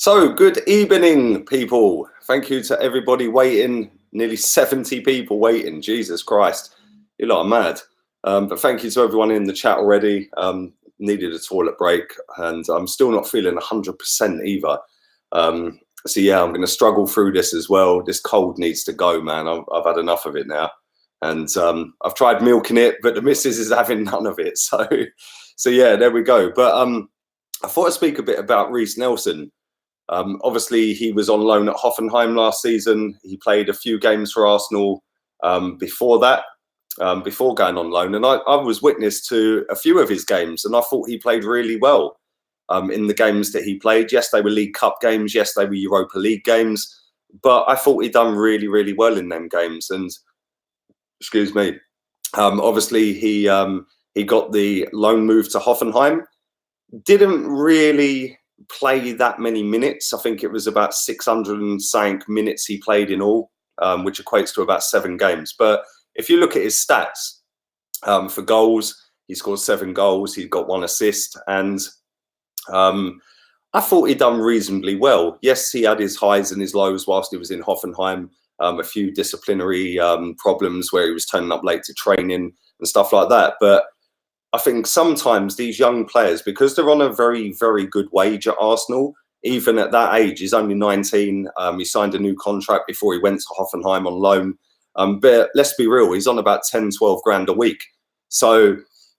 So, good evening, people. Thank you to everybody waiting. Nearly 70 people waiting. Jesus Christ, you lot are mad. But thank you to everyone in the chat already. Needed a toilet break, and I'm still not feeling 100% either. So yeah, I'm going to struggle through this as well. This cold needs to go, man. I've had enough of it now, and I've tried milking it, but the missus is having none of it. So yeah, there we go. But I thought I'd speak a bit about Reiss Nelson. Obviously, he was on loan at Hoffenheim last season. He played a few games for Arsenal before that, before going on loan. And I was witness to a few of his games, and I thought he played really well in the games that he played. Yes, they were League Cup games. Yes, they were Europa League games. But I thought he'd done really, really well in them games. And, excuse me, obviously he got the loan move to Hoffenheim. Didn't really play that many minutes. I think it was about 600 and something minutes he played in all, which equates to about 7 games. But if you look at his stats for goals, he scored 7 goals. He got 1 assist, and I thought he'd done reasonably well. Yes, he had his highs and his lows whilst he was in Hoffenheim. A few disciplinary problems where he was turning up late to training and stuff like that. But I think sometimes these young players, because they're on a very, very good wage at Arsenal, even at that age, he's only 19. He signed a new contract before he went to Hoffenheim on loan. But let's be real, he's on about 10, 12 grand a week. So,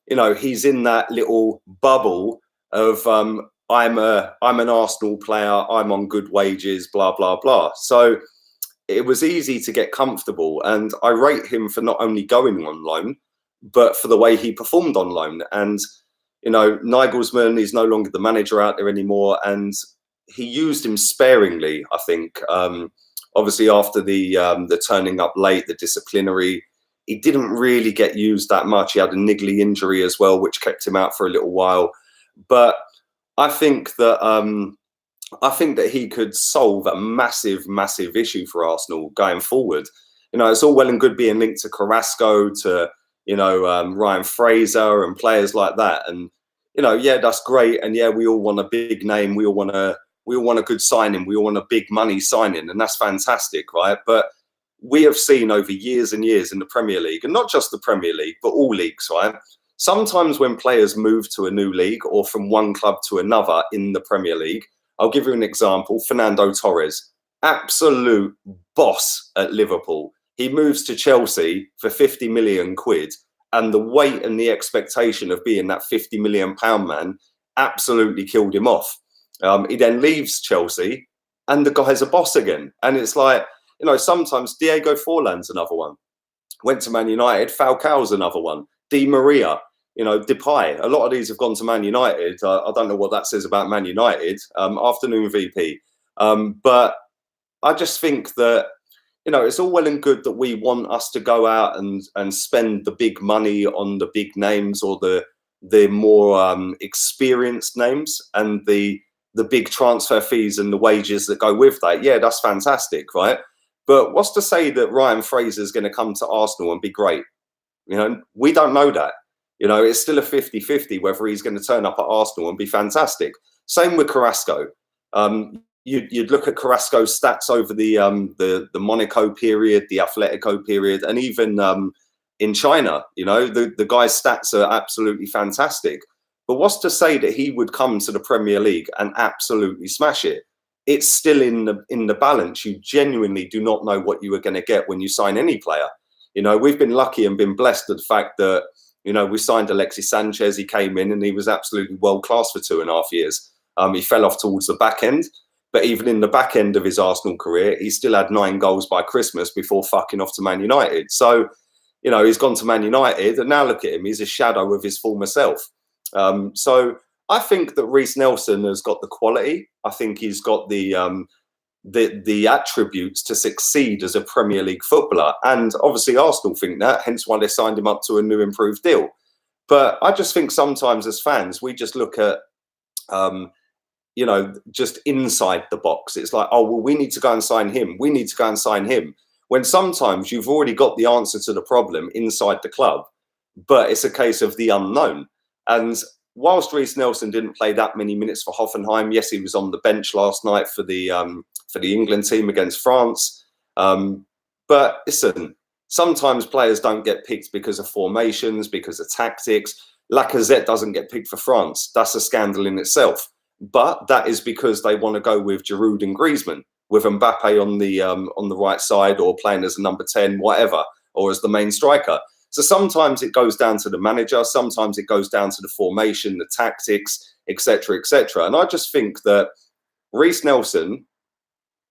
you know, he's in that little bubble of I'm an Arsenal player, I'm on good wages, blah, blah, blah. So it was easy to get comfortable. And I rate him for not only going on loan, but for the way he performed on loan. And, you know, Nagelsmann is no longer the manager out there anymore. And he used him sparingly, I think. Obviously, after the turning up late, the disciplinary, he didn't really get used that much. He had a niggly injury as well, which kept him out for a little while. But I think that he could solve a massive, massive issue for Arsenal going forward. You know, it's all well and good being linked to Carrasco, to Ryan Fraser and players like that. And, you know, yeah, that's great. And yeah, we all want a big name. We all want a good signing. We all want a big money signing. And that's fantastic, right? But we have seen over years and years in the Premier League, and not just the Premier League, but all leagues, right? Sometimes when players move to a new league or from one club to another in the Premier League, I'll give you an example. Fernando Torres, absolute boss at Liverpool. He moves to Chelsea for 50 million quid, and the weight and the expectation of being that 50 million pound man absolutely killed him off. He then leaves Chelsea, and the guy's a boss again. And it's like, you know, sometimes Diego Forlan's another one. Went to Man United. Falcao's another one. Di Maria, you know, Depay. A lot of these have gone to Man United. I don't know what that says about Man United. Afternoon VP. But I just think that, you know, it's all well and good that we want us to go out and spend the big money on the big names or the more experienced names and the big transfer fees and the wages that go with that. Yeah, that's fantastic, right? But what's to say that Ryan Fraser is going to come to Arsenal and be great? You know, we don't know that. You know, it's still a 50-50 whether he's going to turn up at Arsenal and be fantastic. Same with Carrasco. You'd look at Carrasco's stats over the Monaco period, the Atletico period, and even in China. You know, the guy's stats are absolutely fantastic. But what's to say that he would come to the Premier League and absolutely smash it? It's still in the balance. You genuinely do not know what you are going to get when you sign any player. You know, we've been lucky and been blessed with the fact that, you know, we signed Alexis Sanchez. He came in and he was absolutely world class for 2.5 years. He fell off towards the back end. But even in the back end of his Arsenal career, he still had 9 goals by Christmas before fucking off to Man United. So, you know, he's gone to Man United, and now look at him. He's a shadow of his former self. So I think that Reiss Nelson has got the quality. I think he's got the attributes to succeed as a Premier League footballer. And obviously Arsenal think that, hence why they signed him up to a new improved deal. But I just think sometimes as fans, we just look at you know, just inside the box. It's like, oh, well, we need to go and sign him. We need to go and sign him. When sometimes you've already got the answer to the problem inside the club, but it's a case of the unknown. And whilst Reiss Nelson didn't play that many minutes for Hoffenheim, yes, he was on the bench last night for the England team against France. But listen, sometimes players don't get picked because of formations, because of tactics. Lacazette doesn't get picked for France. That's a scandal in itself. But that is because they want to go with Giroud and Griezmann, with Mbappe on the right side, or playing as a number 10, whatever, or as the main striker. So sometimes it goes down to the manager, sometimes it goes down to the formation, the tactics, etc., etc. And I just think that Reiss Nelson,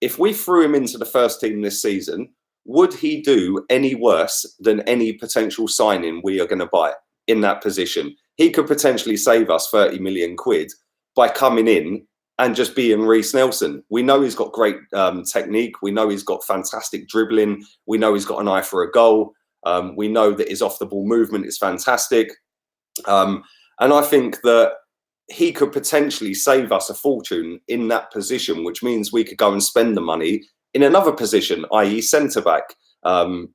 if we threw him into the first team this season, would he do any worse than any potential signing we are going to buy in that position? He could potentially save us 30 million quid by coming in and just being Reiss Nelson. We know he's got great technique. We know he's got fantastic dribbling. We know he's got an eye for a goal. We know that his off-the-ball movement is fantastic. And I think that he could potentially save us a fortune in that position, which means we could go and spend the money in another position, i.e. centre-back,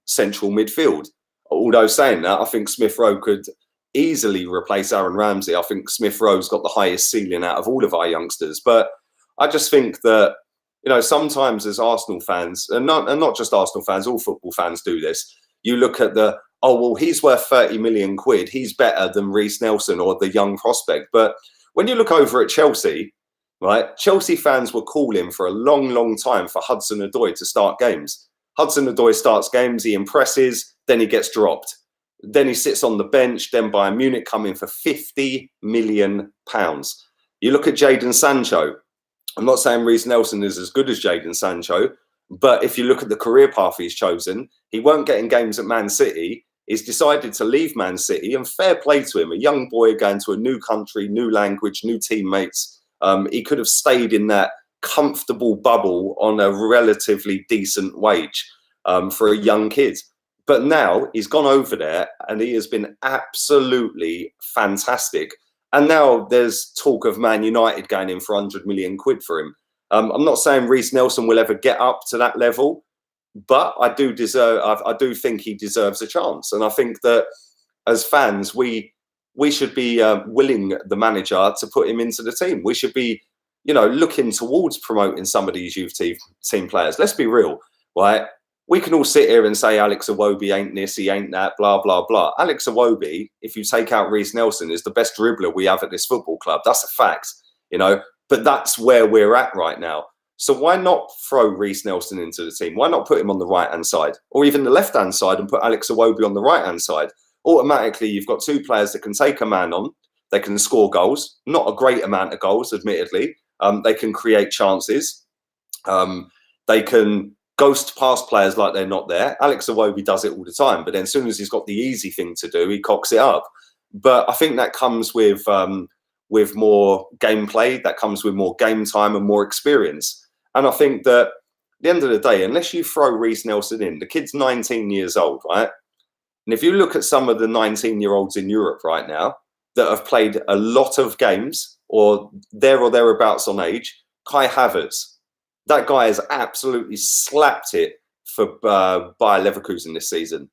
central midfield. Although saying that, I think Smith Rowe could easily replace Aaron Ramsey. I think Smith Rowe's got the highest ceiling out of all of our youngsters. But I just think that, sometimes as Arsenal fans, and not just Arsenal fans, all football fans do this. You look at he's worth 30 million quid. He's better than Reiss Nelson or the young prospect. But when you look over at Chelsea, right, Chelsea fans were calling for a long, long time for Hudson-Odoi to start games. Hudson-Odoi starts games, he impresses, then he gets dropped. Then he sits on the bench, then Bayern Munich come in for £50 million. You look at Jadon Sancho. I'm not saying Reiss Nelson is as good as Jadon Sancho, but if you look at the career path he's chosen, he won't get in games at Man City. He's decided to leave Man City, and fair play to him. A young boy going to a new country, new language, new teammates. He could have stayed in that comfortable bubble on a relatively decent wage for a young kid. But now he's gone over there and he has been absolutely fantastic. And now there's talk of Man United going in for 100 million quid for him. I'm not saying Reiss Nelson will ever get up to that level, but I do think he deserves a chance. And I think that as fans, we should be willing the manager to put him into the team. We should be, looking towards promoting some of these youth team players. Let's be real, right? We can all sit here and say Alex Iwobi ain't this, he ain't that, blah, blah, blah. Alex Iwobi, if you take out Reiss Nelson, is the best dribbler we have at this football club. That's a fact, but that's where we're at right now. So why not throw Reiss Nelson into the team? Why not put him on the right-hand side or even the left-hand side and put Alex Iwobi on the right-hand side? Automatically, you've got two players that can take a man on. They can score goals, not a great amount of goals, admittedly. They can create chances. They can ghost past players like they're not there. Alex Iwobi does it all the time, but then as soon as he's got the easy thing to do, he cocks it up. But I think that comes with more gameplay, that comes with more game time and more experience. And I think that at the end of the day, unless you throw Reiss Nelson in, the kid's 19 years old, right? And if you look at some of the 19-year-olds in Europe right now that have played a lot of games or thereabouts on age, Kai Havertz, that guy has absolutely slapped it for Bayer Leverkusen this season.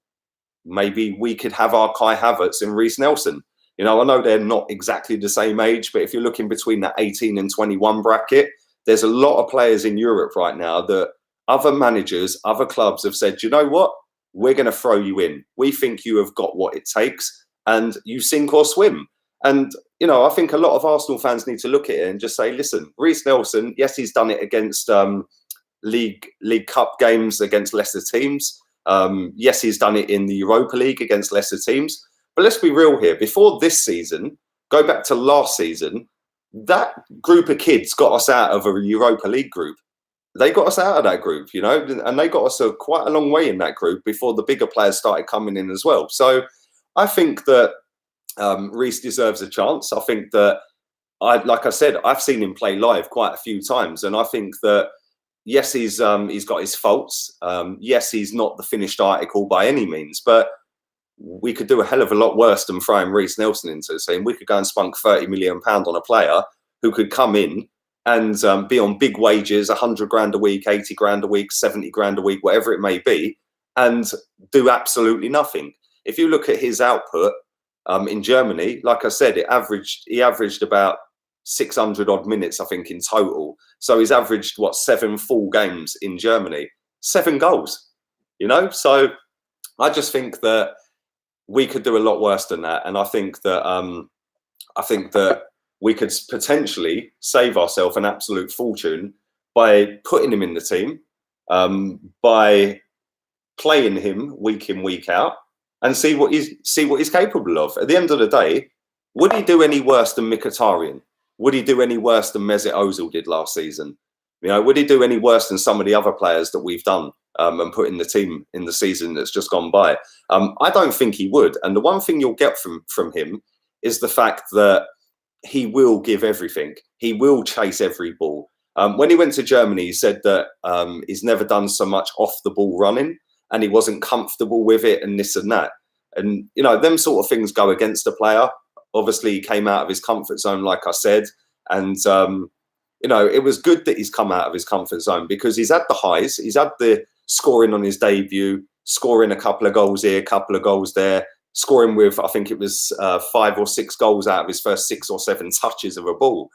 Maybe we could have our Kai Havertz and Reiss Nelson. I know they're not exactly the same age, but if you're looking between that 18 and 21 bracket, there's a lot of players in Europe right now that other managers, other clubs have said, you know what? We're going to throw you in. We think you have got what it takes and you sink or swim. And, I think a lot of Arsenal fans need to look at it and just say, listen, Reiss Nelson, yes, he's done it against League Cup games against lesser teams. Yes, he's done it in the Europa League against lesser teams. But let's be real here. Before this season, go back to last season, that group of kids got us out of a Europa League group. They got us out of that group, and they got us quite a long way in that group before the bigger players started coming in as well. So I think that Reiss deserves a chance. I think that, like I said, I've seen him play live quite a few times, and I think that yes, he's got his faults. Yes, he's not the finished article by any means, but we could do a hell of a lot worse than throwing Reiss Nelson into the team. We could go and spunk £30 million on a player who could come in and be on big wages, 100 grand a week, 80 grand a week, 70 grand a week, whatever it may be, and do absolutely nothing. If you look at his output, In Germany, like I said, he averaged about 600 odd minutes, I think, in total. So he's averaged, what, 7 full games in Germany, 7 goals, you know? So I just think that we could do a lot worse than that. And I think that we could potentially save ourselves an absolute fortune by putting him in the team, by playing him week in, week out, and see what he's capable of. At the end of the day, would he do any worse than Mkhitaryan? Would he do any worse than Mesut Ozil did last season? You know, would he do any worse than some of the other players that we've done and put in the team in the season that's just gone by? I don't think he would. And the one thing you'll get from him is the fact that he will give everything. He will chase every ball. When he went to Germany, he said that he's never done so much off the ball running, and he wasn't comfortable with it, and this and that. And, you know, them sort of things go against a player. Obviously, he came out of his comfort zone, like I said. And, you know, it was good that he's come out of his comfort zone, because he's had the highs. He's had the scoring on his debut, scoring a couple of goals here, a couple of goals there, scoring with, I think it was 5 or 6 goals out of his first 6 or 7 touches of a ball.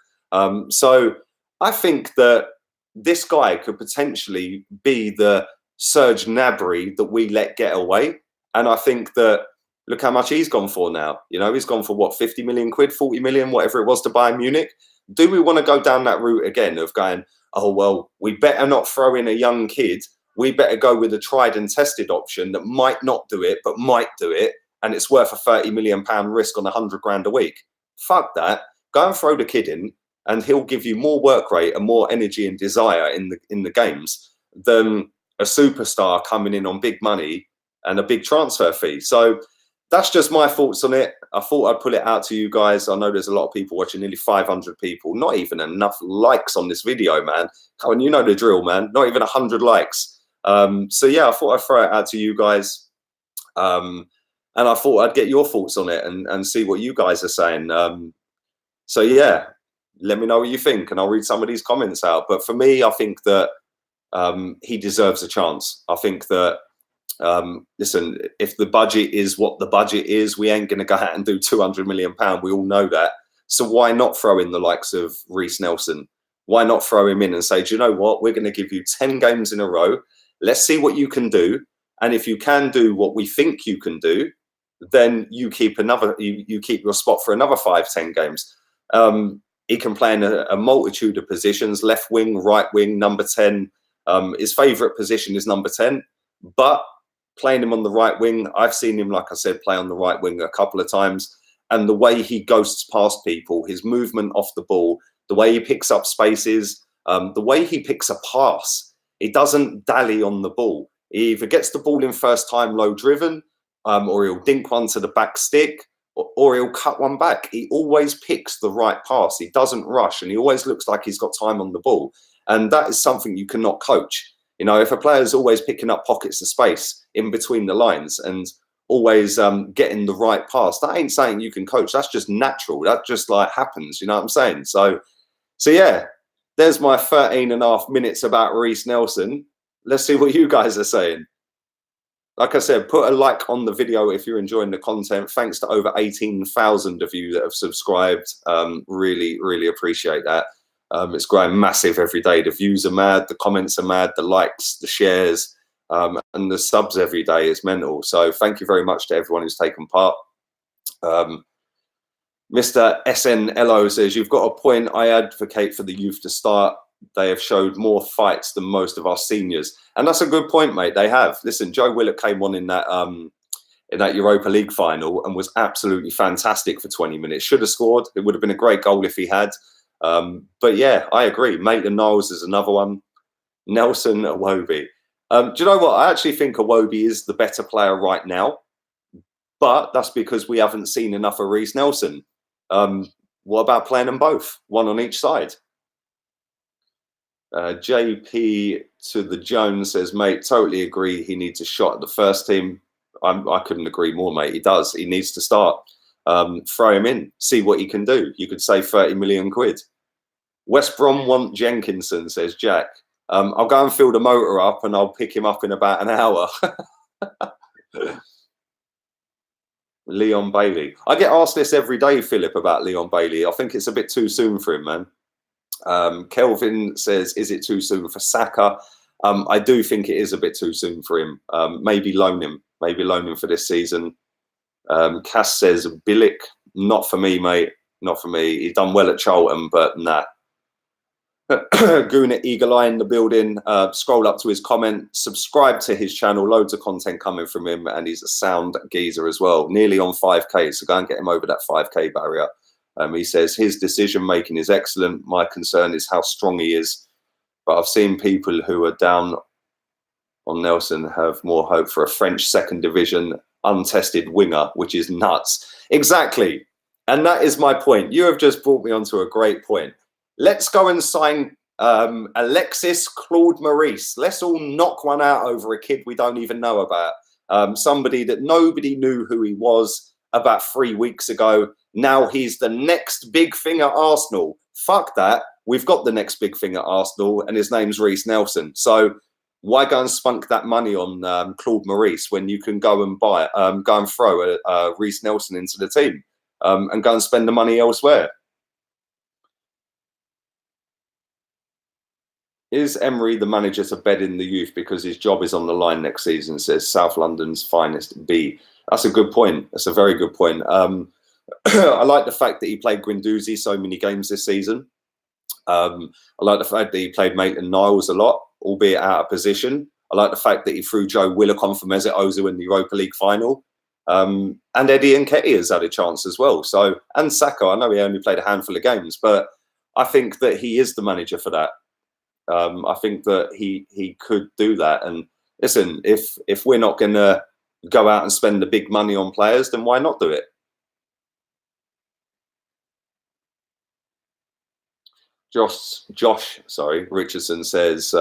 So I think that this guy could potentially be the Serge Gnabry that we let get away. And I think that, look how much he's gone for now. You know, he's gone for what, 50 million quid, 40 million, whatever it was, to Bayern Munich. Do we want to go down that route again of going, oh, well, we better not throw in a young kid. We better go with a tried and tested option that might not do it, but might do it. And it's worth a £30 million risk on 100 grand a week. Fuck that. Go and throw the kid in, and he'll give you more work rate and more energy and desire in the games than a superstar coming in on big money and a big transfer fee. So that's just my thoughts on it. I thought I'd put it out to you guys. I know there's a lot of people watching, nearly 500 people, not even enough likes on this video, man. Come on, you know the drill, man. Not even 100 likes. So yeah, I thought I'd throw it out to you guys. And I thought I'd get your thoughts on it and see what you guys are saying. So yeah, let me know what you think, and I'll read some of these comments out. But for me, I think that he deserves a chance. I think that, listen, if the budget is what the budget is, we ain't going to go out and do £200 million. We all know that. So why not throw in the likes of Reiss Nelson? Why not throw him in and say, do you know what? We're going to give you 10 games in a row. Let's see what you can do. And if you can do what we think you can do, then you keep you keep your spot for another 5-10 games. He can play in a multitude of positions: left wing, right wing, number 10. His favourite position is number 10, but playing him on the right wing, I've seen him, like I said, play on the right wing a couple of times. And the way he ghosts past people, his movement off the ball, the way he picks up spaces, the way he picks a pass, he doesn't dally on the ball. He either gets the ball in first time low driven, or he'll dink one to the back stick, or he'll cut one back. He always picks the right pass. He doesn't rush, and he always looks like he's got time on the ball. And that is something you cannot coach. You know, if a player's always picking up pockets of space in between the lines and always getting the right pass, that ain't saying you can coach. That's just natural. That just like happens. You know what I'm saying? So yeah, there's my 13.5 minutes about Reiss Nelson. Let's see what you guys are saying. Like I said, put a like on the video if you're enjoying the content. Thanks to over 18,000 of you that have subscribed. Really, really appreciate that. It's growing massive every day. The views are mad, the comments are mad, the likes, the shares, and the subs every day is mental. So thank you very much to everyone who's taken part. Mr. SNLO says, you've got a point. I advocate for the youth to start. They have showed more fights than most of our seniors. And that's a good point, mate. They have. Listen, Joe Willock came on in that Europa League final and was absolutely fantastic for 20 minutes. Should have scored. It would have been a great goal if he had. But yeah, I agree. Maitland-Niles is another one. Nelson Iwobi. Do you know what? I actually think Iwobi is the better player right now. But that's because we haven't seen enough of Reiss Nelson. What about playing them both? One on each side. JP to the Jones says, mate, totally agree. He needs a shot at the first team. I couldn't agree more, mate. He does. He needs to start. Throw him in. See what he can do. You could save 30 million quid. West Brom want Jenkinson, says Jack. I'll go and fill the motor up and I'll pick him up in about an hour. Leon Bailey. I get asked this every day, Philip, about Leon Bailey. I think it's a bit too soon for him, man. Kelvin says, is it too soon for Saka? I do think it is a bit too soon for him. Maybe loan him. Maybe loan him for this season. Cass says, Bilic, not for me, mate. Not for me. He's done well at Charlton, but nah. Goon at Eagle Eye in the building. Scroll up to his comment. Subscribe to his channel. Loads of content coming from him, and he's a sound geezer as well. Nearly on 5K, so go and get him over that 5K barrier. He says his decision making is excellent. My concern is how strong he is. But I've seen people who are down on Nelson have more hope for a French second division untested winger, which is nuts. Exactly. And that is my point. You have just brought me onto a great point. Let's go and sign Alexis Claude Maurice. Let's all knock one out over a kid we don't even know about. Somebody that nobody knew who he was about 3 weeks ago. Now he's the next big thing at Arsenal. Fuck that. We've got the next big thing at Arsenal, and his name's Reiss Nelson. So why go and spunk that money on Claude Maurice when you can go and buy, go and throw Reiss Nelson into the team and go and spend the money elsewhere? Is Emery the manager to bed in the youth because his job is on the line next season, says South London's finest B? That's a good point. That's a very good point. I like the fact that he played Guendouzi so many games this season. I like the fact that he played Maitland-Niles a lot, albeit out of position. I like the fact that he threw Joe Willock on for Mesut Ozil in the Europa League final. And Eddie Nketiah has had a chance as well. So, and Saka, I know he only played a handful of games, but I think that he is the manager for that. I think that he could do that. And listen, if we're not going to go out and spend the big money on players, then why not do it? Josh, Richardson says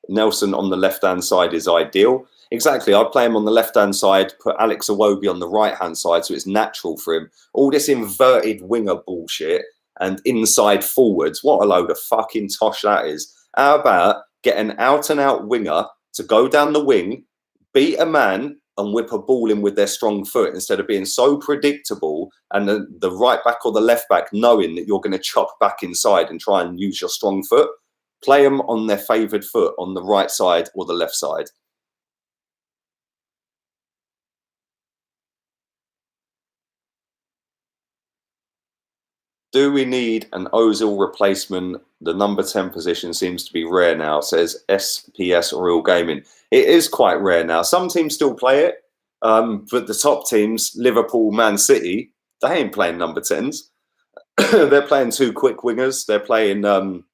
Nelson on the left-hand side is ideal. Exactly. I'd play him on the left-hand side, put Alex Iwobi on the right-hand side, so it's natural for him. All this inverted winger bullshit and inside forwards, what a load of fucking tosh that is. How about get an out-and-out winger to go down the wing, beat a man, and whip a ball in with their strong foot instead of being so predictable and the right back or the left back knowing that you're going to chop back inside and try and use your strong foot. Play them on their favoured foot on the right side or the left side. Do we need an Ozil replacement? The number 10 position seems to be rare now, says SPS Real Gaming. It is quite rare now. Some teams still play it, but the top teams, Liverpool, Man City, they ain't playing number 10s. They're playing two quick wingers. They're playing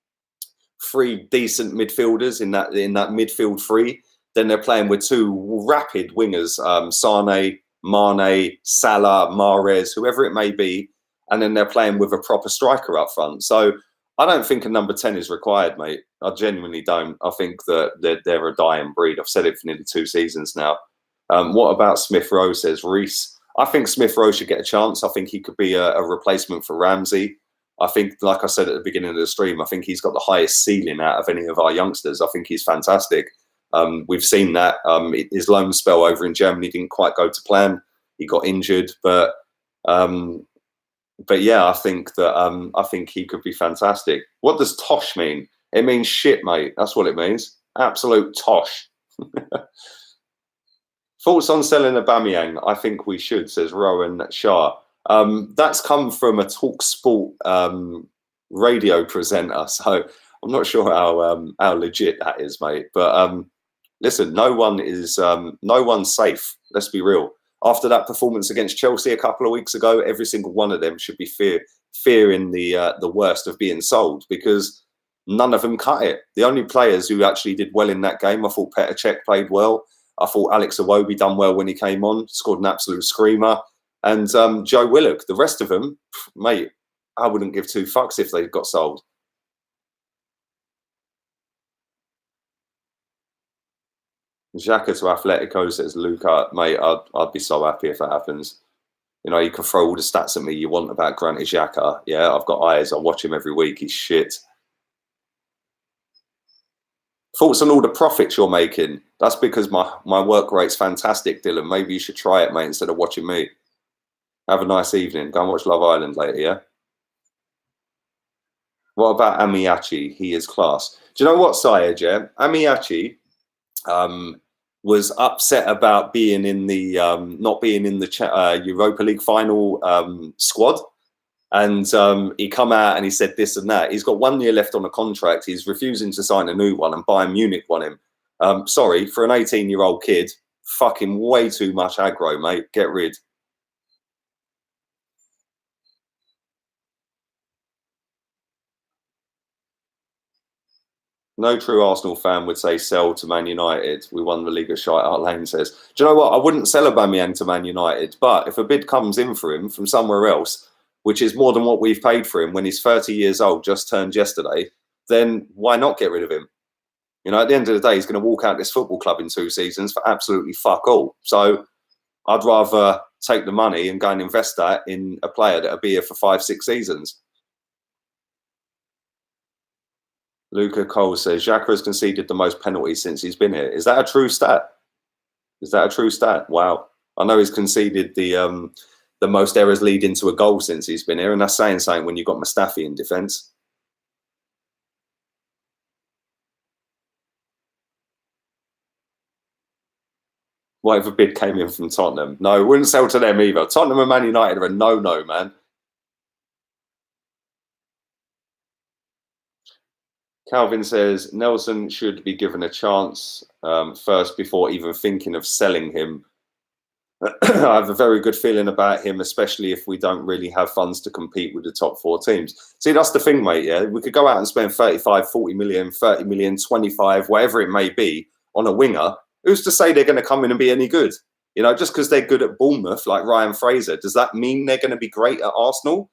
three decent midfielders in that midfield three. Then they're playing with two rapid wingers, Sane, Mane, Salah, Mahrez, whoever it may be. And then they're playing with a proper striker up front. So I don't think a number 10 is required, mate. I genuinely don't. I think that they're a dying breed. I've said it for nearly 2 seasons now. What about Smith Rowe, says Reiss. I think Smith Rowe should get a chance. I think he could be a replacement for Ramsey. I think, like I said at the beginning of the stream, I think he's got the highest ceiling out of any of our youngsters. I think he's fantastic. We've seen that. His loan spell over in Germany didn't quite go to plan. He got injured, but yeah, I think that I think he could be fantastic. What does tosh mean? It means shit, mate. That's what it means. Absolute tosh. Thoughts on selling Aubameyang? I think we should, says Rowan Shah. That's come from a TalkSport radio presenter, so I'm not sure how legit that is, mate. But listen, no one's safe. Let's be real. After that performance against Chelsea a couple of weeks ago, every single one of them should be fearing the worst of being sold, because none of them cut it. The only players who actually did well in that game, I thought Petr Cech played well. I thought Alex Iwobi done well when he came on, scored an absolute screamer. And Joe Willock, the rest of them, mate, I wouldn't give 2 fucks if they got sold. Xhaka to Atletico, says Luca. Mate, I'd be so happy if that happens. You know, you can throw all the stats at me you want about Granit Xhaka. Yeah, I've got eyes. I watch him every week. He's shit. Thoughts on all the profits you're making? That's because my work rate's fantastic, Dylan. Maybe you should try it, mate, instead of watching me. Have a nice evening. Go and watch Love Island later, yeah? What about Amiachi? He is class. Do you know what, Syed, yeah? Amiachi was upset about being in the not being in the Europa League final squad. And he come out and he said this and that. He's got 1 year left on a contract. He's refusing to sign a new one, and Bayern Munich want him. Sorry, for an 18-year-old kid, fucking way too much aggro, mate. Get rid. No true Arsenal fan would say sell to Man United. We won the league at shite. Art Lane says. Do you know what? I wouldn't sell Aubameyang to Man United, but if a bid comes in for him from somewhere else, which is more than what we've paid for him when he's 30 years old, just turned yesterday, then why not get rid of him? You know, at the end of the day, he's going to walk out this football club in 2 seasons for absolutely fuck all. So I'd rather take the money and go and invest that in a player that'll be here for 5, 6 seasons. Luca Cole says Xhaka has conceded the most penalties since he's been here. Is that a true stat? Is that a true stat? Wow. I know he's conceded the most errors leading to a goal since he's been here, and that's saying something when you've got Mustafi in defence. What if a bid came in from Tottenham? No, wouldn't sell to them either. Tottenham and Man United are a no-no, man. Calvin says Nelson should be given a chance first before even thinking of selling him. I have a very good feeling about him, especially if we don't really have funds to compete with the top 4 teams. See, that's the thing, mate, yeah? We could go out and spend 35, 40 million, 30 million, 25, whatever it may be, on a winger. Who's to say they're going to come in and be any good? You know, just because they're good at Bournemouth, like Ryan Fraser, does that mean they're going to be great at Arsenal?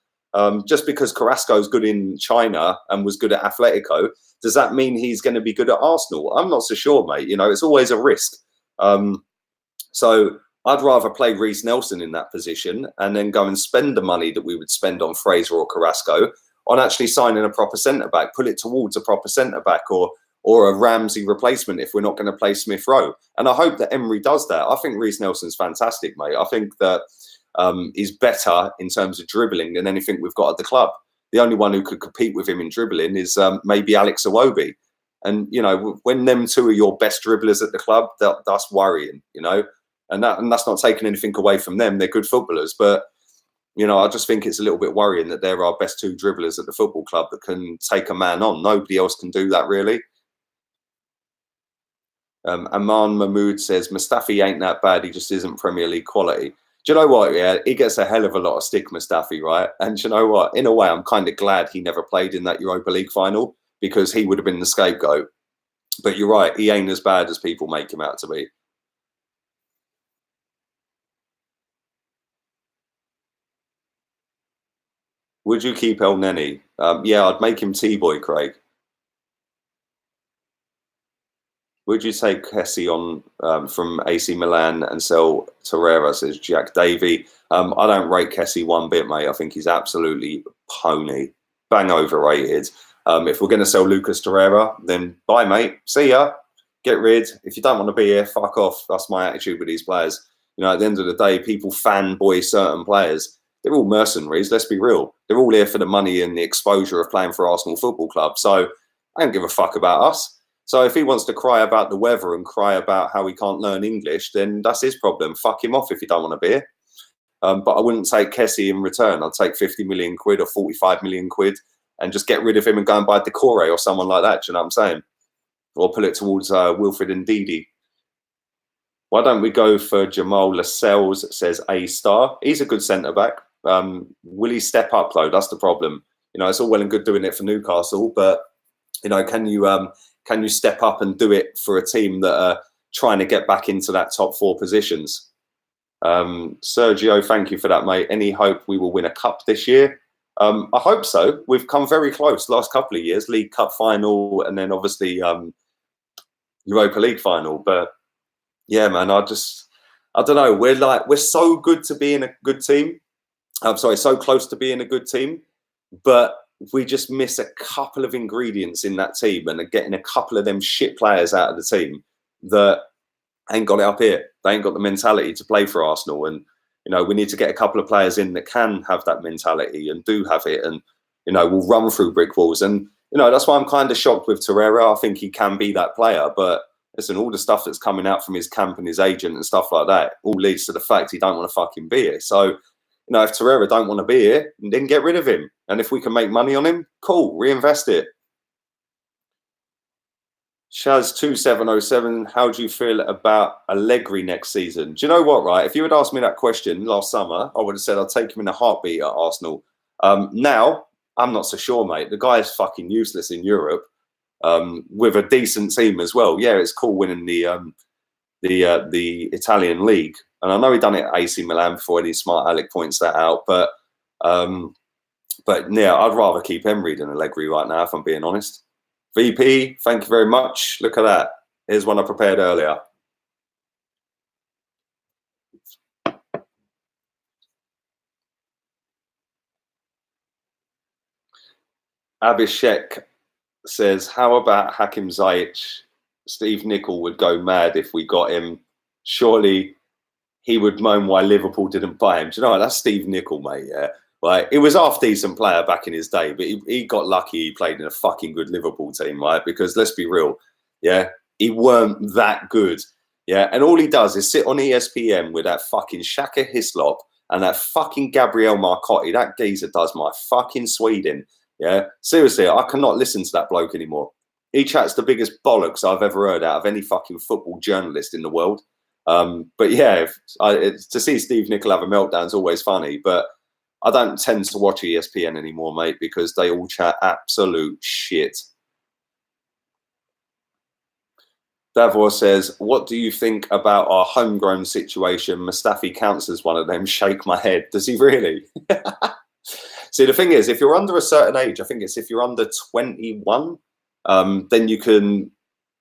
Just because Carrasco's good in China and was good at Atletico, does that mean he's going to be good at Arsenal? I'm not so sure, mate. You know, it's always a risk. So I'd rather play Reiss Nelson in that position and then go and spend the money that we would spend on Fraser or Carrasco on actually signing a proper centre-back, put it towards a proper centre-back or a Ramsey replacement if we're not going to play Smith Rowe. And I hope that Emery does that. I think Reiss Nelson's fantastic, mate. I think that he's better in terms of dribbling than anything we've got at the club. The only one who could compete with him in dribbling is maybe Alex Iwobi. And, you know, when them two are your best dribblers at the club, that's worrying, you know. And that's not taking anything away from them. They're good footballers. But, you know, I just think it's a little bit worrying that they're our best 2 dribblers at the football club that can take a man on. Nobody else can do that, really. Aman Mahmood says, Mustafi ain't that bad. He just isn't Premier League quality. Do you know what? Yeah, he gets a hell of a lot of stick, Mustafi, right? And do you know what? In a way, I'm kind of glad he never played in that Europa League final because he would have been the scapegoat. But you're right. He ain't as bad as people make him out to be. Would you keep El Neni? Yeah, I'd make him T-boy, Craig. Would you take Kessie on from AC Milan and sell Torreira, says Jack Davey? I don't rate Kessie one bit, mate. I think he's absolutely pony. Bang overrated. If we're going to sell Lucas Torreira, then bye, mate. See ya. Get rid. If you don't want to be here, fuck off. That's my attitude with these players. You know, at the end of the day, people fanboy certain players. They're all mercenaries, let's be real. They're all here for the money and the exposure of playing for Arsenal Football Club. So I don't give a fuck about us. So if he wants to cry about the weather and cry about how he can't learn English, then that's his problem. Fuck him off if you don't want to be here. But I wouldn't take Kessie in return. I'd take 50 million quid or 45 million quid and just get rid of him and go and buy Decore or someone like that. Do you know what I'm saying? Or pull it towards Wilfred and Ndidi. Why don't we go for Jamal Lascelles, says A-star. He's a good centre-back. Will he step up, though? That's the problem. You know, it's all well and good doing it for Newcastle, but, you know, can you step up and do it for a team that are trying to get back into that top 4 positions? Sergio, thank you for that, mate. Any hope we will win a cup this year? I hope so. We've come very close last couple of years, League Cup final and then obviously Europa League final. But yeah, man, I don't know. We're so good to be in a good team. I'm sorry, so close to being a good team, but we just miss a couple of ingredients in that team and getting a couple of them shit players out of the team that ain't got it up here. They ain't got the mentality to play for Arsenal. And, You know, we need to get a couple of players in that can have that mentality and do have it, and you know, will run through brick walls. And you know, that's why I'm kind of shocked with Torreira. I think he can be that player, but listen, all the stuff that's coming out from his camp and his agent and stuff like that all leads to the fact he don't want to fucking be here. So, you know, if Torreira don't want to be here, then get rid of him. And if we can make money on him, cool, reinvest it. Shaz2707, how do you feel about Allegri next season? Do you know what, right? If you had asked me that question last summer, I would have said I'd take him in a heartbeat at Arsenal. Now, I'm not so sure, mate. The guy is fucking useless in Europe with a decent team as well. Yeah, it's cool winning the Italian league. And I know he done it at AC Milan before, any smart Alec points that out. But yeah, I'd rather keep Emery than Allegri right now, if I'm being honest. VP, thank you very much. Look at that. Here's one I prepared earlier. Abhishek says, how about Hakim Ziyech? Steve Nicol would go mad if we got him. Surely he would moan why Liverpool didn't buy him. Do you know what? That's Steve Nicol, mate, yeah. Like, it was a half-decent player back in his day, but he got lucky he played in a fucking good Liverpool team, right? Because let's be real, yeah, he weren't that good, yeah? And all he does is sit on ESPN with that fucking Shaka Hislop and that fucking Gabriel Marcotti. That geezer does my fucking Sweden, yeah? Seriously, I cannot listen to that bloke anymore. He chats the biggest bollocks I've ever heard out of any fucking football journalist in the world. But yeah, to see Steve Nicol have a meltdown is always funny, but I don't tend to watch ESPN anymore, mate, because they all chat absolute shit. Davor says, what do you think about our homegrown situation? Mustafi counts as one of them. Shake my head. Does he really? See, the thing is, if you're under a certain age, I think it's if you're under 21, then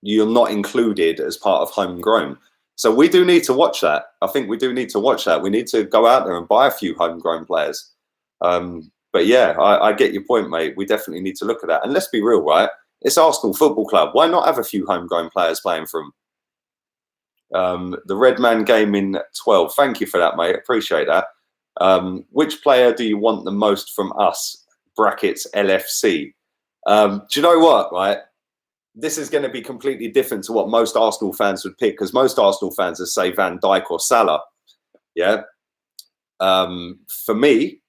you're not included as part of homegrown. So we do need to watch that. I think we do need to watch that. We need to go out there and buy a few homegrown players. But yeah, I get your point, mate. We definitely need to look at that. And let's be real, right? It's Arsenal Football Club. Why not have a few homegrown players playing from the Red Man game in 12? Thank you for that, mate. Appreciate that. Which player do you want the most from us? Brackets LFC. Do you know what, right? This is going to be completely different to what most Arsenal fans would pick, because most Arsenal fans would say Van Dijk or Salah. Yeah. For me,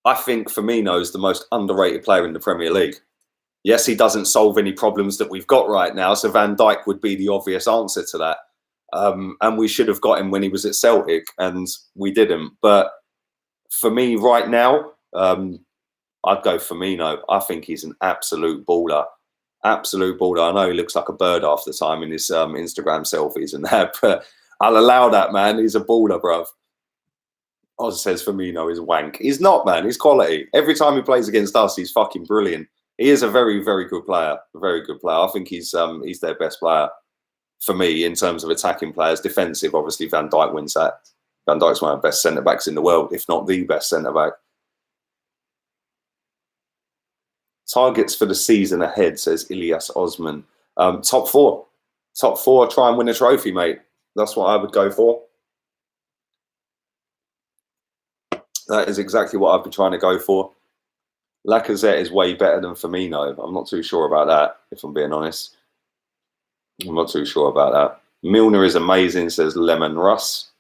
I think Firmino is the most underrated player in the Premier League. Yes, he doesn't solve any problems that we've got right now, so Van Dijk would be the obvious answer to that. And we should have got him when he was at Celtic, and we didn't. But for me right now, I'd go Firmino. I think he's an absolute baller. Absolute baller. I know he looks like a bird half the time in his Instagram selfies and that, but I'll allow that, man. He's a baller, bruv. Oz says Firmino is wank. He's not, man. He's quality. Every time he plays against us, he's fucking brilliant. He is a very, very good player. A very good player. I think he's their best player for me in terms of attacking players. Defensive, obviously, Van Dijk wins that. Van Dijk's one of the best centre-backs in the world, if not the best centre-back. Targets for the season ahead, says Ilyas Osman. Top four. Top four, try and win a trophy, mate. That's what I would go for. That is exactly what I'd be trying to go for. Lacazette is way better than Firmino. I'm not too sure about that, if I'm being honest. I'm not too sure about that. Milner is amazing, says Lemon Russ.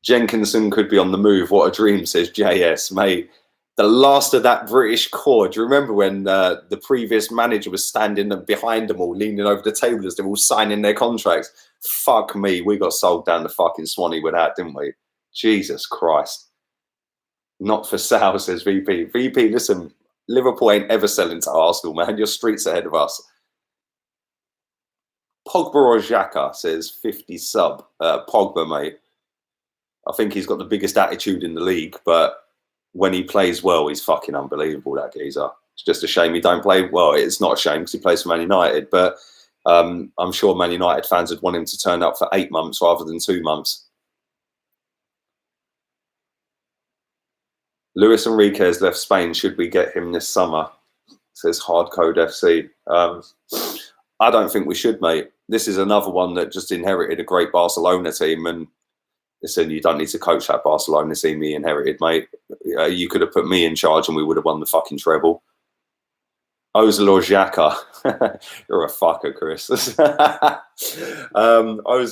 Jenkinson could be on the move. What a dream, says JS, mate. The last of that British core. Do you remember when the previous manager was standing behind them all, leaning over the table as they were all signing their contracts? Fuck me. We got sold down the fucking Swanee with that, didn't we? Jesus Christ. Not for sale, says VP. VP, listen, Liverpool ain't ever selling to Arsenal, man. You're streets ahead of us. Pogba or Xhaka, says 50 sub. Pogba, mate. I think he's got the biggest attitude in the league, but when he plays well, he's fucking unbelievable, that geezer. It's just a shame he don't play well. It's not a shame because he plays for Man United, but I'm sure Man United fans would want him to turn up for 8 months rather than 2 months. Luis Enriquez left Spain. Should we get him this summer? Says Hardcode FC. I don't think we should, mate. This is another one that just inherited a great Barcelona team, and listen, you don't need to coach that Barcelona team he inherited, mate. You could have put me in charge and we would have won the fucking treble. Ozil or Xhaka? You're a fucker, Chris. Ozil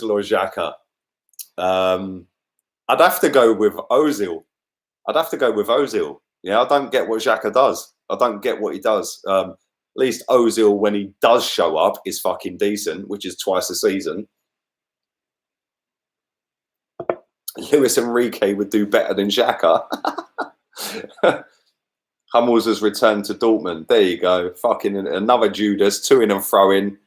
or Xhaka? I'd have to go with Ozil. Yeah, I don't get what Xhaka does. I don't get what he does. At least Ozil, when he does show up, is fucking decent, which is twice a season. Luis Enrique would do better than Xhaka. Hummels has returned to Dortmund. There you go. Fucking another Judas, to in and throw in.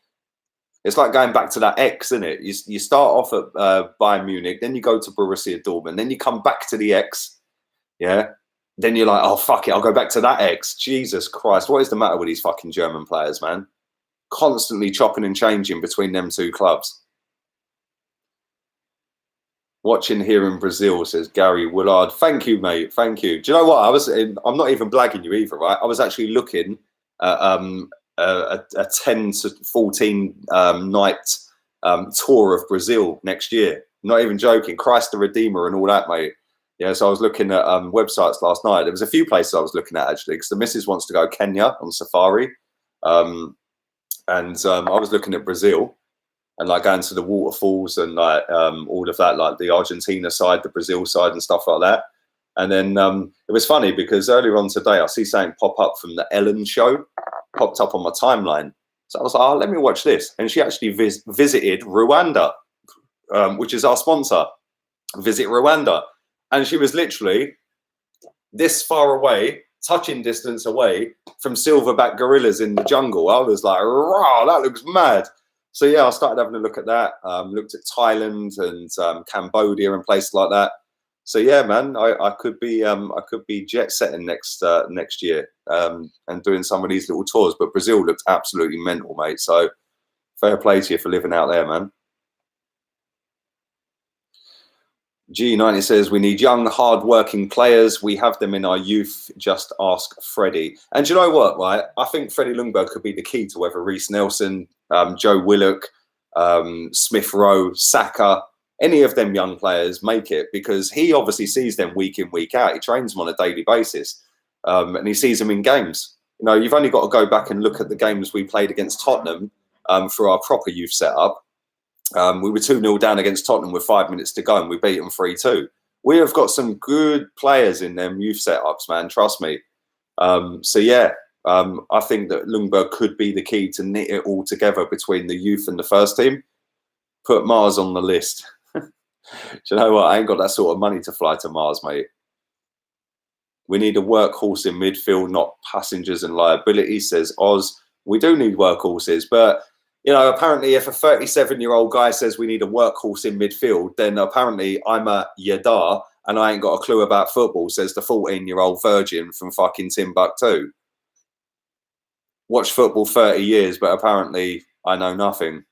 It's like going back to that X, isn't it? You start off at Bayern Munich, then you go to Borussia Dortmund, then you come back to the X. Yeah. Then you're like, oh, fuck it, I'll go back to that X. Jesus Christ. What is the matter with these fucking German players, man? Constantly chopping and changing between them two clubs. Watching here in Brazil, says Gary Willard. Thank you, mate. Thank you. Do you know what? I'm not even blagging you either, right? I was actually looking at a 10 to 14 night tour of Brazil next year. Not even joking. Christ the Redeemer and all that, mate. Yeah, so I was looking at websites last night. There was a few places I was looking at, actually, because the missus wants to go Kenya on safari. And I was looking at Brazil and like going to the waterfalls and like all of that, like the Argentina side, the Brazil side and stuff like that. And then it was funny because earlier on today, I see something pop up from the Ellen show, popped up on my timeline. So I was like, oh, let me watch this. And she actually visited Rwanda, which is our sponsor, Visit Rwanda. And she was literally this far away, touching distance away from silverback gorillas in the jungle. I was like, wow, that looks mad. So yeah, I started having a look at that. Looked at Thailand and Cambodia and places like that. So yeah, man, I could be jet setting next year and doing some of these little tours. But Brazil looked absolutely mental, mate. So fair play to you for living out there, man. G90 says we need young, hard-working players. We have them in our youth. Just ask Freddie. And do you know what, right? I think Freddie Ljungberg could be the key to whether Reiss Nelson, Joe Willock, Smith Rowe, Saka, any of them young players make it, because he obviously sees them week in, week out. He trains them on a daily basis, and he sees them in games. You know, you've only got to go back and look at the games we played against Tottenham for our proper youth setup. We were 2-0 down against Tottenham with 5 minutes to go and we beat them 3-2. We have got some good players in them youth setups, man. Trust me. So yeah, I think that Ljungberg could be the key to knit it all together between the youth and the first team. Put Mars on the list. Do you know what? I ain't got that sort of money to fly to Mars, mate. We need a workhorse in midfield, not passengers and liabilities, says Oz. We do need workhorses, but you know, apparently if a 37-year-old guy says we need a workhorse in midfield, then apparently I'm a Yadar and I ain't got a clue about football, says the 14-year-old virgin from fucking Timbuktu. Watched football 30 years, but apparently I know nothing.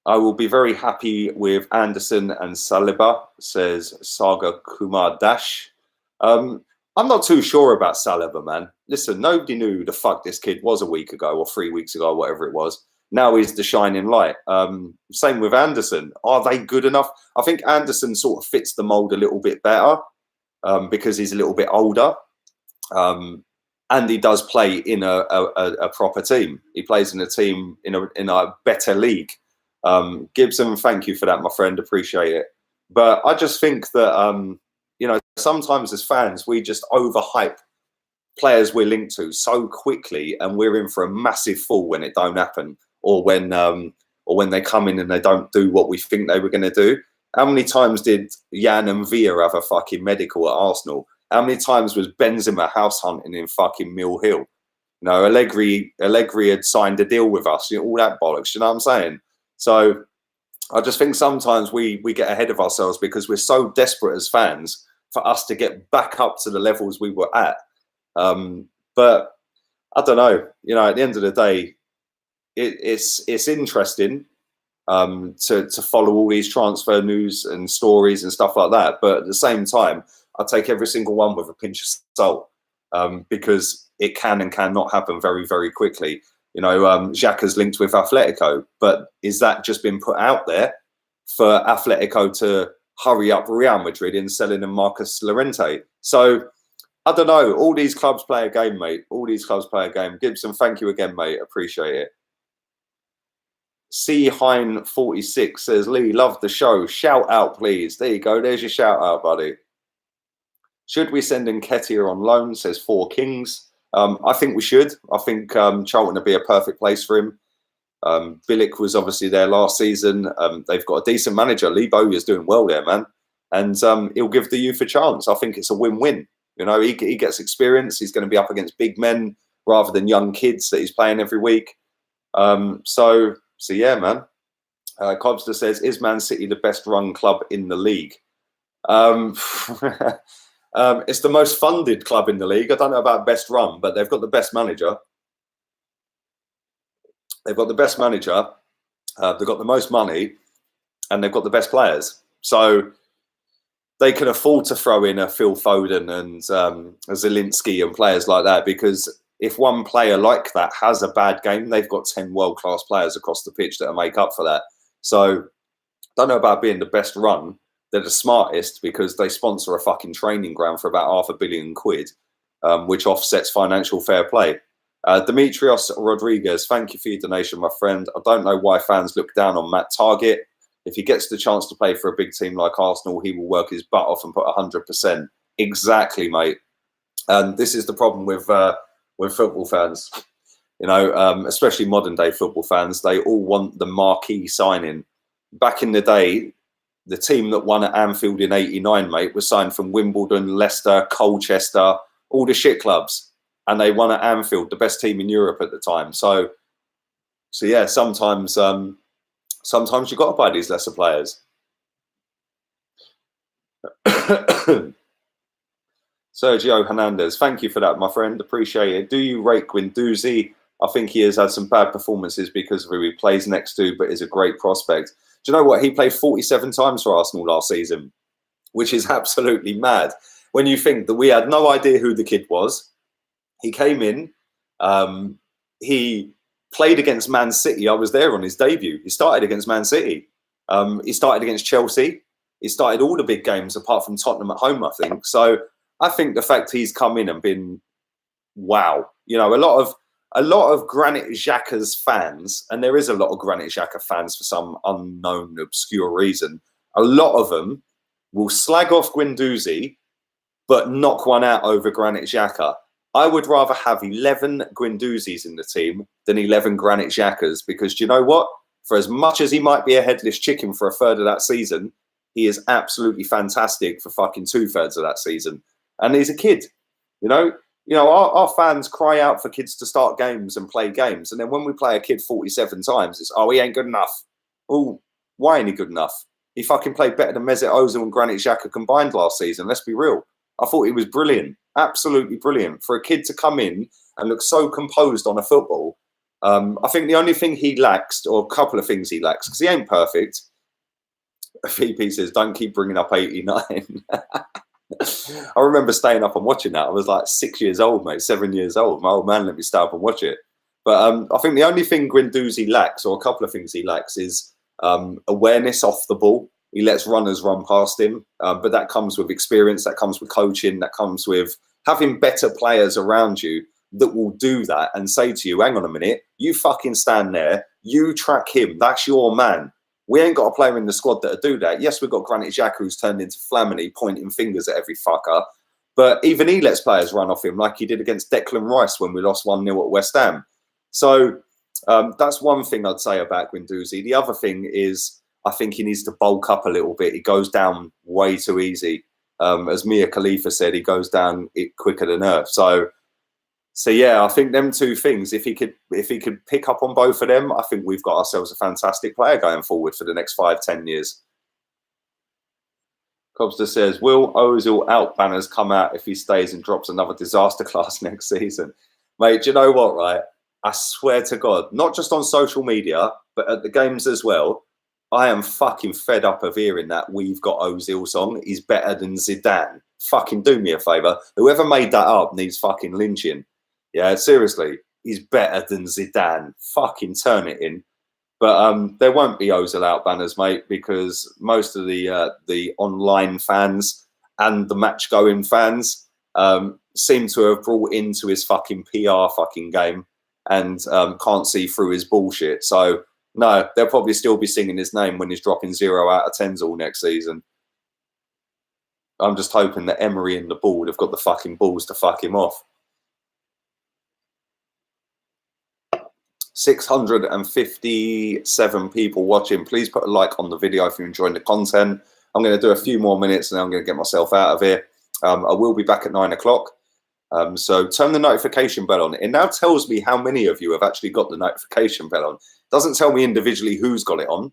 I will be very happy with Anderson and Saliba, says Saga Kumar Dash. I'm not too sure about Saliba, man. Listen, nobody knew who the fuck this kid was a week ago or 3 weeks ago, whatever it was. Now he's the shining light. Same with Anderson. Are they good enough? I think Anderson sort of fits the mold a little bit better because he's a little bit older. And he does play in a proper team. He plays in a team in a better league. Gibson, thank you for that, my friend. Appreciate it. But I just think that, you know, sometimes as fans, we just overhype players we're linked to so quickly, and we're in for a massive fall when it don't happen, or when they come in and they don't do what we think they were going to do. How many times did Jan and Villa have a fucking medical at Arsenal? How many times was Benzema house hunting in fucking Mill Hill? You know, Allegri had signed a deal with us, you know, all that bollocks, you know what I'm saying? So I just think sometimes we get ahead of ourselves because we're so desperate as fans for us to get back up to the levels we were at. But I don't know, you know, at the end of the day, it's interesting to follow all these transfer news and stories and stuff like that. But at the same time, I take every single one with a pinch of salt because it can and cannot happen very, very quickly. You know, Xhaka's linked with Atletico, but is that just been put out there? for Atletico to hurry up Real Madrid in selling them Marcus Llorente. So I don't know. All these clubs play a game, mate. All these clubs play a game. Gibson, thank you again, mate. Appreciate it. C. Hein 46 says, Lee, love the show. Shout out, please. There you go. There's your shout out, buddy. Should we send Nketiah on loan? Says Four Kings. I think we should. I think Charlton would be a perfect place for him. Bilic was obviously there last season. They've got a decent manager. Lee Bowyer is doing well there, man. And he'll give the youth a chance. I think it's a win-win. You know, he gets experience. He's going to be up against big men rather than young kids that he's playing every week. So yeah, man. Cobster says, is Man City the best run club in the league? It's the most funded club in the league. I don't know about best run, but they've got the best manager. They've got the best manager. They've got the most money, and they've got the best players. So they can afford to throw in a Phil Foden and a Zielinski and players like that, because if one player like that has a bad game, they've got 10 world-class players across the pitch that will make up for that. So I don't know about being the best run. They're the smartest because they sponsor a fucking training ground for about £500 million, which offsets financial fair play. Demetrios Rodriguez, thank you for your donation, my friend. I don't know why fans look down on Matt Targett. If he gets the chance to play for a big team like Arsenal, he will work his butt off and put 100%. Exactly, mate. And this is the problem with football fans. You know, especially modern day football fans. They all want the marquee signing. Back in the day, the team that won at Anfield in '89, mate, was signed from Wimbledon, Leicester, Colchester, all the shit clubs. And they won at Anfield, the best team in Europe at the time. So yeah, sometimes you've got to buy these lesser players. Sergio Hernandez, thank you for that, my friend. Appreciate it. Do you rate Guendouzi? I think he has had some bad performances because of who he plays next to, but is a great prospect. Do you know what? He played 47 times for Arsenal last season, which is absolutely mad. When you think that we had no idea who the kid was. He came in, he played against Man City. I was there on his debut. He started against Man City. He started against Chelsea. He started all the big games apart from Tottenham at home, I think. So I think the fact he's come in and been, wow. You know, a lot of Granit Xhaka's fans, and there is a lot of Granit Xhaka fans for some unknown, obscure reason, a lot of them will slag off Guendouzi, but knock one out over Granit Xhaka. I would rather have 11 Guendouzis in the team than 11 Granit Xhakas, because do you know what? For as much as he might be a headless chicken for a third of that season, he is absolutely fantastic for fucking 2/3 of that season. And he's a kid, you know? You know, our fans cry out for kids to start games and play games. And then when we play a kid 47 times, it's, oh, he ain't good enough. Oh, why ain't he good enough? He fucking played better than Mesut Ozil and Granit Xhaka combined last season. Let's be real. I thought he was brilliant. Absolutely brilliant. For a kid to come in and look so composed on a football, I think the only thing he lacks, or a couple of things he lacks, because he ain't perfect. VP says, don't keep bringing up 89. I remember staying up and watching that. I was like 6 years old, mate, 7 years old. My old man let me stay up and watch it. But I think the only thing Guendouzi lacks, or a couple of things he lacks, is awareness off the ball. He lets runners run past him, but that comes with experience, that comes with coaching, that comes with having better players around you that will do that and say to you, hang on a minute, you fucking stand there, you track him, that's your man. We ain't got a player in the squad that'll do that. Yes, we've got Granit Xhaka who's turned into Flamini, pointing fingers at every fucker, but even he lets players run off him like he did against Declan Rice when we lost 1-0 at West Ham. So that's one thing I'd say about Guendouzi. The other thing is, I think he needs to bulk up a little bit. He goes down way too easy. As Mia Khalifa said, he goes down quicker than Earth. So yeah, I think them two things, if he could pick up on both of them, I think we've got ourselves a fantastic player going forward for the next 5-10 years. Cobster says, will Ozil out banners come out if he stays and drops another disaster class next season? Mate, do you know what, right? I swear to God, not just on social media, but at the games as well, I am fucking fed up of hearing that "We've Got Ozil" song. He's better than Zidane. Fucking do me a favour. Whoever made that up needs fucking lynching. Yeah, seriously. He's better than Zidane. Fucking turn it in. But there won't be Ozil out banners, mate, because most of the online fans and the match going fans seem to have brought into his fucking PR fucking game and can't see through his bullshit. So no, they'll probably still be singing his name when he's dropping 0 out of 10s all next season. I'm just hoping that Emery and the board have got the fucking balls to fuck him off. 657 people watching. Please put a like on the video if you're enjoying the content. I'm going to do a few more minutes and then I'm going to get myself out of here. I will be back at 9 o'clock. So turn the notification bell on. It now tells me how many of you have actually got the notification bell on. It doesn't tell me individually who's got it on.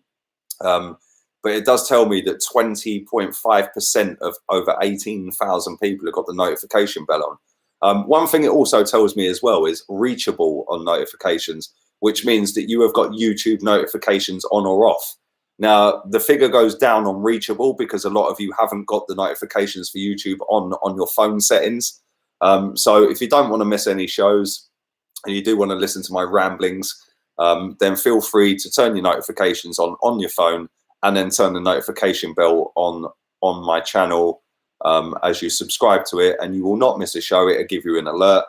But it does tell me that 20.5% of over 18,000 people have got the notification bell on. One thing it also tells me as well is reachable on notifications, which means that you have got YouTube notifications on or off. Now, the figure goes down on reachable because a lot of you haven't got the notifications for YouTube on your phone settings. So if you don't want to miss any shows and you do want to listen to my ramblings, then feel free to turn your notifications on your phone and then turn the notification bell on my channel as you subscribe to it, and you will not miss a show. It'll give you an alert.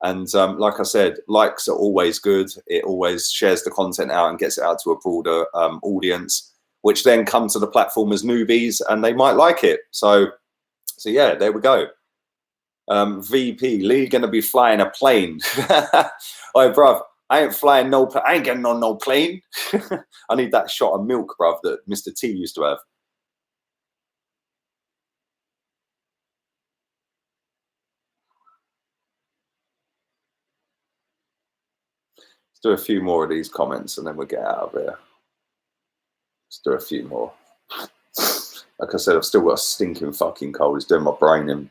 And like I said, likes are always good. It always shares the content out and gets it out to a broader audience, which then come to the platform as newbies and they might like it. So yeah, there we go. VP Lee gonna be flying a plane. Oi, bruv, I ain't flying no plane. I ain't getting on no plane. I need that shot of milk, bruv, that Mr. T used to have. Let's do a few more of these comments and then we'll get out of here. Let's do a few more. Like I said, I've still got a stinking fucking cold. It's doing my brain in.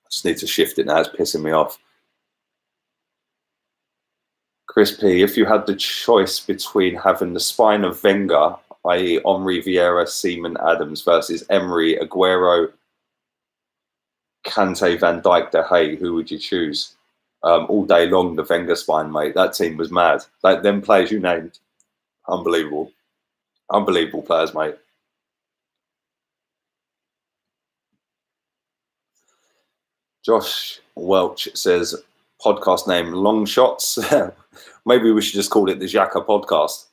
I just need to shift it now. It's pissing me off. Chris P, if you had the choice between having the spine of Wenger, i.e. Henri, Vieira, Seaman, Adams versus Emery, Aguero, Kante, Van Dijk, De Gea, who would you choose? All day long, the Wenger spine, mate. That team was mad. Like, them players you named, unbelievable. Unbelievable players, mate. Josh Welch says, podcast name Long Shots. Maybe we should just call it the Xhaka podcast.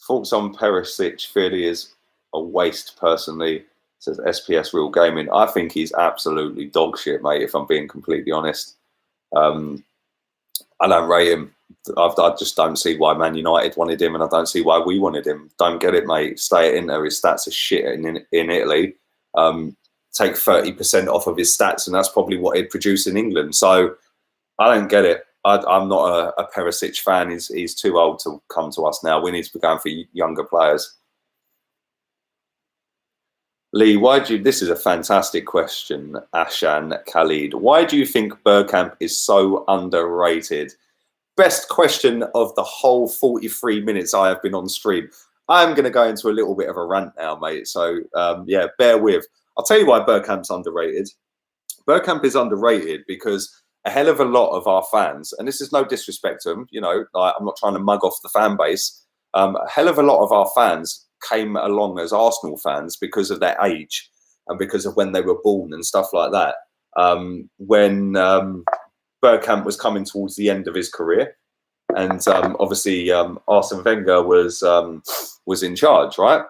Thoughts on Perisic? Fairly is a waste, personally, says SPS Real Gaming. I think he's absolutely dog shit, mate, if I'm being completely honest. I don't rate him. I just don't see why Man United wanted him, and I don't see why we wanted him. Don't get it, mate. Stay at Inter. His stats are shit in Italy. Take 30% off of his stats, and that's probably what he'd produce in England. So I don't get it. I'm not a Perisic fan. He's too old to come to us now. We need to be going for younger players. Lee, this is a fantastic question, Ashan Khalid. Why do you think Bergkamp is so underrated? Best question of the whole 43 minutes I have been on stream. I'm going to go into a little bit of a rant now, mate. So, yeah, bear with. I'll tell you why Bergkamp's underrated. Bergkamp is underrated because a hell of a lot of our fans, and this is no disrespect to them, you know, I'm not trying to mug off the fan base. A hell of a lot of our fans came along as Arsenal fans because of their age and because of when they were born and stuff like that. When Bergkamp was coming towards the end of his career, and obviously Arsene Wenger was in charge, right?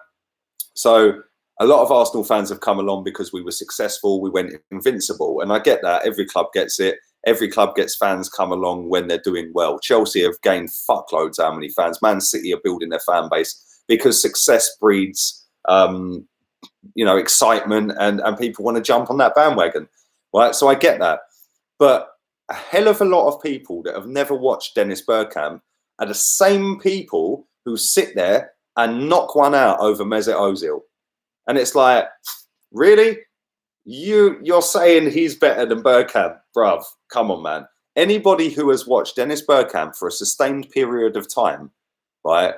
So a lot of Arsenal fans have come along because we were successful, we went invincible, and I get that. Every club gets it. Every club gets fans come along when they're doing well. Chelsea have gained fuckloads how many fans. Man City are building their fan base because success breeds, you know, excitement, and people want to jump on that bandwagon, right? So I get that. But a hell of a lot of people that have never watched Dennis Bergkamp are the same people who sit there and knock one out over Mesut Ozil. And it's like, really? You're saying he's better than Bergkamp? Bruv, come on, man. Anybody who has watched Dennis Bergkamp for a sustained period of time, right,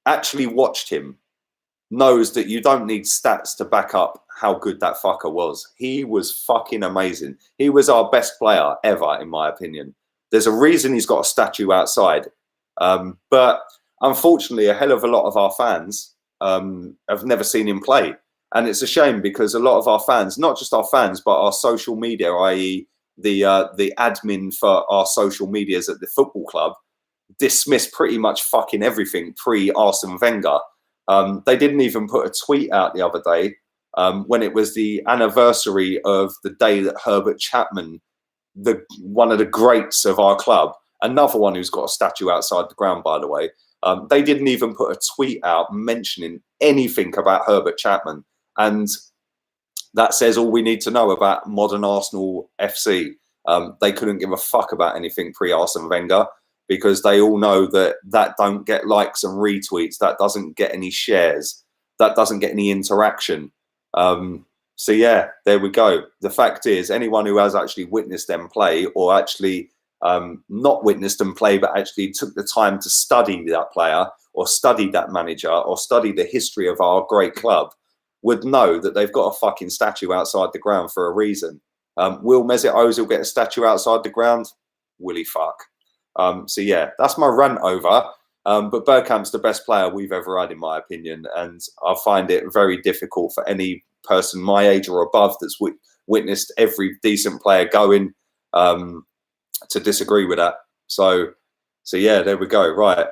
actually watched him, knows that you don't need stats to back up how good that fucker was. He was fucking amazing. He was our best player ever, in my opinion. There's a reason he's got a statue outside. But unfortunately, a hell of a lot of our fans have never seen him play. And it's a shame because a lot of our fans, not just our fans, but our social media, i.e. the admin for our social medias at the football club, dismiss pretty much fucking everything pre-Arsene Wenger. They didn't even put a tweet out the other day when it was the anniversary of the day that Herbert Chapman, one of the greats of our club, another one who's got a statue outside the ground, by the way, they didn't even put a tweet out mentioning anything about Herbert Chapman. And that says all we need to know about modern Arsenal FC. They couldn't give a fuck about anything pre-Arsene Wenger, because they all know that don't get likes and retweets, that doesn't get any shares, that doesn't get any interaction. So yeah, there we go. The fact is, anyone who has actually witnessed them play, or actually not witnessed them play, but actually took the time to study that player, or study that manager, or study the history of our great club, would know that they've got a fucking statue outside the ground for a reason. Will Mesut Ozil get a statue outside the ground? Will he fuck? So yeah, that's my rant over. But Bergkamp's the best player we've ever had, in my opinion, and I find it very difficult for any person my age or above that's witnessed every decent player going to disagree with that. So yeah, there we go. Right,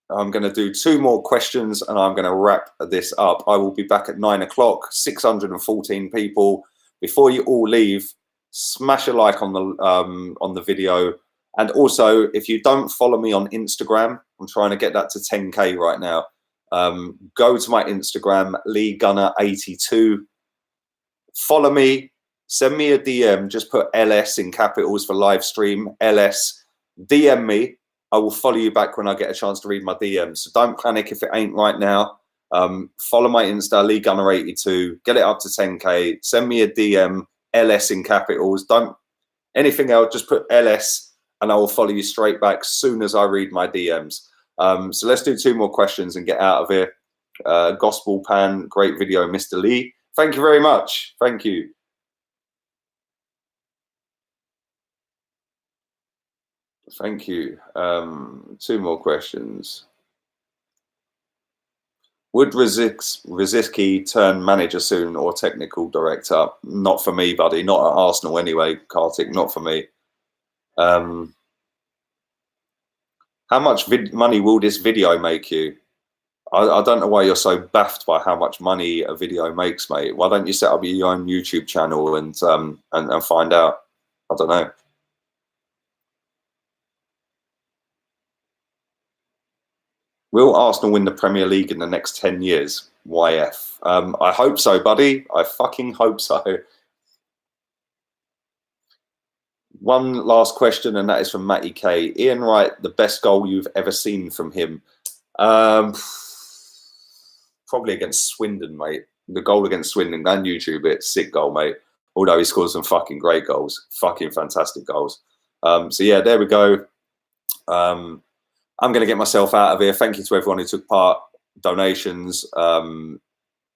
I'm going to do 2 more questions and I'm going to wrap this up. I will be back at 9 o'clock. 614 people. Before you all leave, smash a like on the video. And also, if you don't follow me on Instagram, I'm trying to get that to 10K right now. Go to my Instagram, LeeGunner82. Follow me. Send me a DM. Just put LS in capitals for live stream. LS. DM me. I will follow you back when I get a chance to read my DMs. So don't panic if it ain't right now. Follow my Insta, LeeGunner82. Get it up to 10K. Send me a DM. LS in capitals. Don't anything else. Just put LS. And I will follow you straight back as soon as I read my DMs. So let's do 2 more questions and get out of here. Gospel Pan, great video, Mr. Lee. Thank you very much. Thank you. Thank you. 2 more questions. Would Rosicky turn manager soon, or technical director? Not for me, buddy. Not at Arsenal anyway, Kartik. Not for me. How much money will this video make you? I don't know why you're so baffed by how much money a video makes, mate. Why don't you set up your own YouTube channel and find out? I don't know. Will Arsenal win the Premier League in the next 10 years? YF. I hope so, buddy. I fucking hope so. One last question, and that is from Matty K. Ian Wright, the best goal you've ever seen from him? Probably against Swindon, mate. The goal against Swindon. Go on YouTube it. Sick goal, mate. Although he scored some fucking great goals. Fucking fantastic goals. So yeah, there we go. I'm going to get myself out of here. Thank you to everyone who took part. Donations,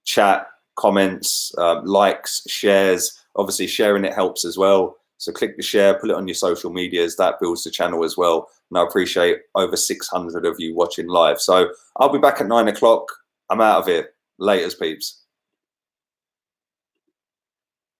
chat, comments, likes, shares. Obviously, sharing it helps as well. So click the share, put it on your social medias. That builds the channel as well. And I appreciate over 600 of you watching live. So I'll be back at 9 o'clock. I'm out of here. Laters, peeps.